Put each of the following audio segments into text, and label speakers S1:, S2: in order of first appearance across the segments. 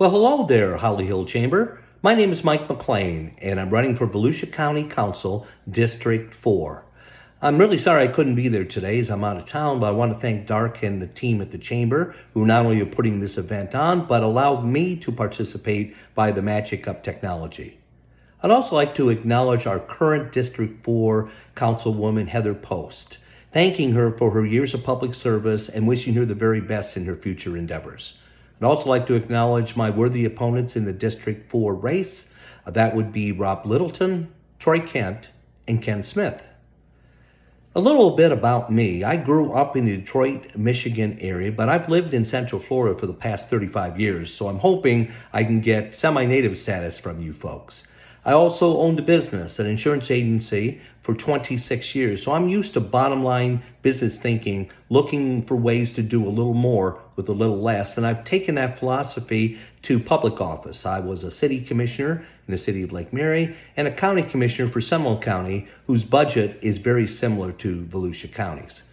S1: Well, hello there, Holly Hill Chamber. My name is Mike McLean, and I'm running for Volusia County Council, District 4. I'm really sorry I couldn't be there today as I'm out of town, but I want to thank Dark and the team at the Chamber who not only are putting this event on, but allowed me to participate by the Magic Cup technology. I'd also like to acknowledge our current District 4 Councilwoman, Heather Post, thanking her for her years of public service and wishing her the very best in her future endeavors. I'd also like to acknowledge my worthy opponents in the District 4 race. That would be Rob Littleton, Troy Kent, and Ken Smith. A little bit about me. I grew up in the Detroit, Michigan area, but I've lived in Central Florida for the past 35 years, so I'm hoping I can get semi-native status from you folks. I also owned a business, an insurance agency, for 26 years. So I'm used to bottom line business thinking, looking for ways to do a little more with a little less. And I've taken that philosophy to public office. I was a city commissioner in the city of Lake Mary and a county commissioner for Seminole County, whose budget is very similar to Volusia County's.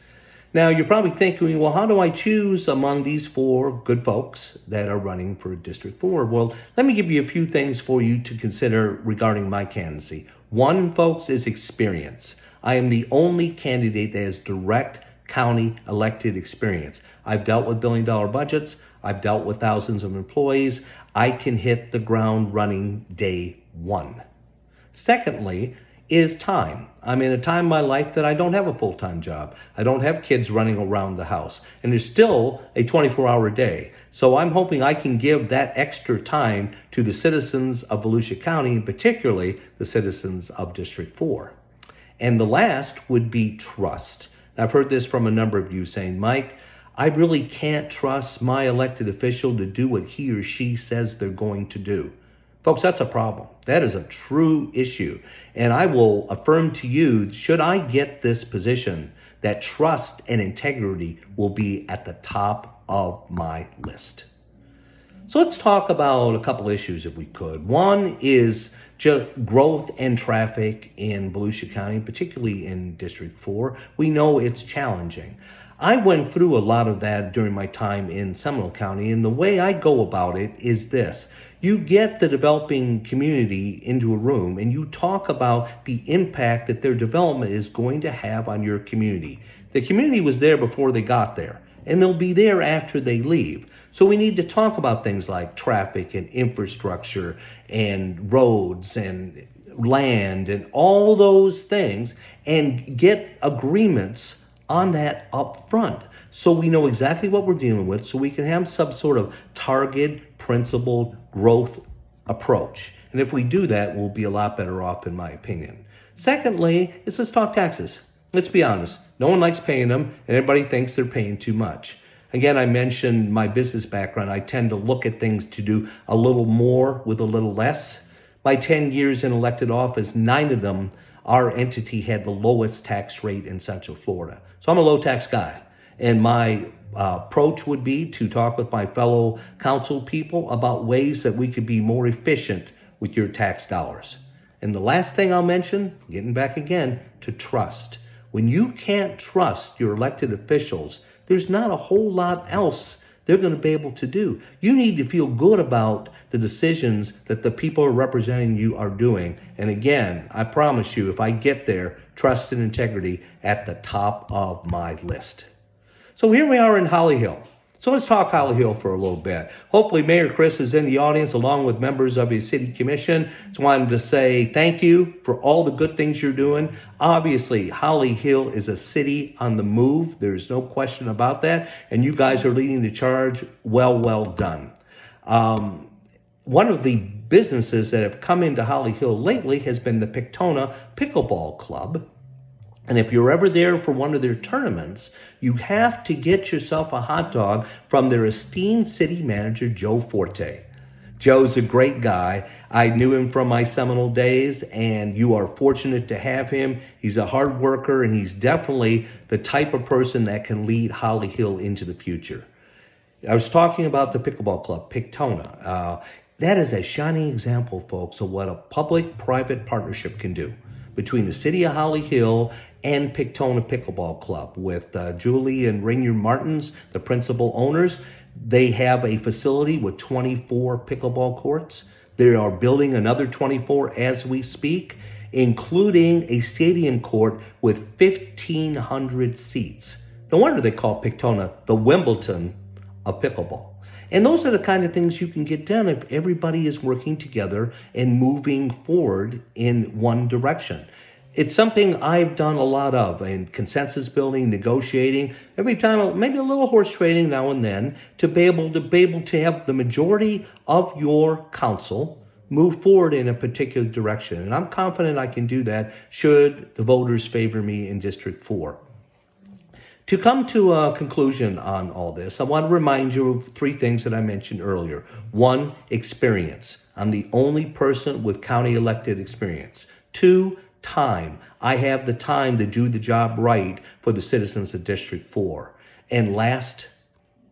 S1: Now, you're probably thinking, well, how do I choose among these four good folks that are running for District 4? Well, let me give you a few things for you to consider regarding my candidacy. One, folks, is experience. I am the only candidate that has direct county elected experience. I've dealt with billion-dollar budgets. I've dealt with thousands of employees. I can hit the ground running day one. Secondly, is time. I'm in a time in my life that I don't have a full-time job. I don't have kids running around the house. And there's still a 24-hour day. So I'm hoping I can give that extra time to the citizens of Volusia County, particularly the citizens of District 4. And the last would be trust. And I've heard this from a number of you saying, Mike, I really can't trust my elected official to do what he or she says they're going to do. Folks, that's a problem. That is a true issue. And I will affirm to you, should I get this position, that trust and integrity will be at the top of my list. So let's talk about a couple issues if we could. One is just growth and traffic in Volusia County, particularly in District 4. We know it's challenging. I went through a lot of that during my time in Seminole County, and the way I go about it is this. You get the developing community into a room and you talk about the impact that their development is going to have on your community. The community was there before they got there, and they'll be there after they leave. So we need to talk about things like traffic and infrastructure and roads and land and all those things and get agreements on that up front so we know exactly what we're dealing with, so we can have some sort of target, principled growth approach. And if we do that, we'll be a lot better off, in my opinion. Secondly, let's talk taxes. Let's be honest. No one likes paying them, and everybody thinks they're paying too much. Again, I mentioned my business background. I tend to look at things to do a little more with a little less. My 10 years in elected office, 9 of them, our entity had the lowest tax rate in Central Florida. So I'm a low tax guy. And my approach would be to talk with my fellow council people about ways that we could be more efficient with your tax dollars. And the last thing I'll mention, getting back again, to trust. When you can't trust your elected officials, there's not a whole lot else they're going to be able to do. You need to feel good about the decisions that the people who are representing you are doing. And again, I promise you, if I get there, trust and integrity at the top of my list. So here we are in Holly Hill. So let's talk Holly Hill for a little bit. Hopefully Mayor Chris is in the audience along with members of his city commission. Just wanted to say thank you for all the good things you're doing. Obviously, Holly Hill is a city on the move. There's no question about that. And you guys are leading the charge. Well done. One of the businesses that have come into Holly Hill lately has been the Pictona Pickleball Club. And if you're ever there for one of their tournaments, you have to get yourself a hot dog from their esteemed city manager, Joe Forte. Joe's a great guy. I knew him from my Seminole days, and you are fortunate to have him. He's a hard worker, and he's definitely the type of person that can lead Holly Hill into the future. I was talking about the pickleball club, Pictona. That is a shining example, folks, of what a public-private partnership can do between the city of Holly Hill and Pictona Pickleball Club with Julie and Rainier Martins, the principal owners. They have a facility with 24 pickleball courts. They are building another 24 as we speak, including a stadium court with 1,500 seats. No wonder they call Pictona the Wimbledon of pickleball. And those are the kind of things you can get done if everybody is working together and moving forward in one direction. It's something I've done a lot of in consensus building, negotiating, every time, maybe a little horse trading now and then, to be able to have the majority of your council move forward in a particular direction. And I'm confident I can do that should the voters favor me in District 4. To come to a conclusion on all this, I want to remind you of three things that I mentioned earlier. One, experience. I'm the only person with county elected experience. Two, time. I have the time to do the job right for the citizens of District 4. And last,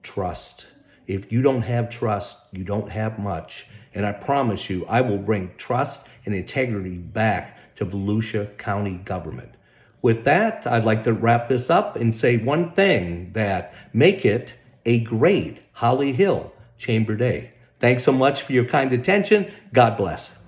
S1: trust. If you don't have trust, you don't have much. And I promise you, I will bring trust and integrity back to Volusia County government. With that, I'd like to wrap this up and say one thing, that make it a great Holly Hill Chamber Day. Thanks so much for your kind attention. God bless.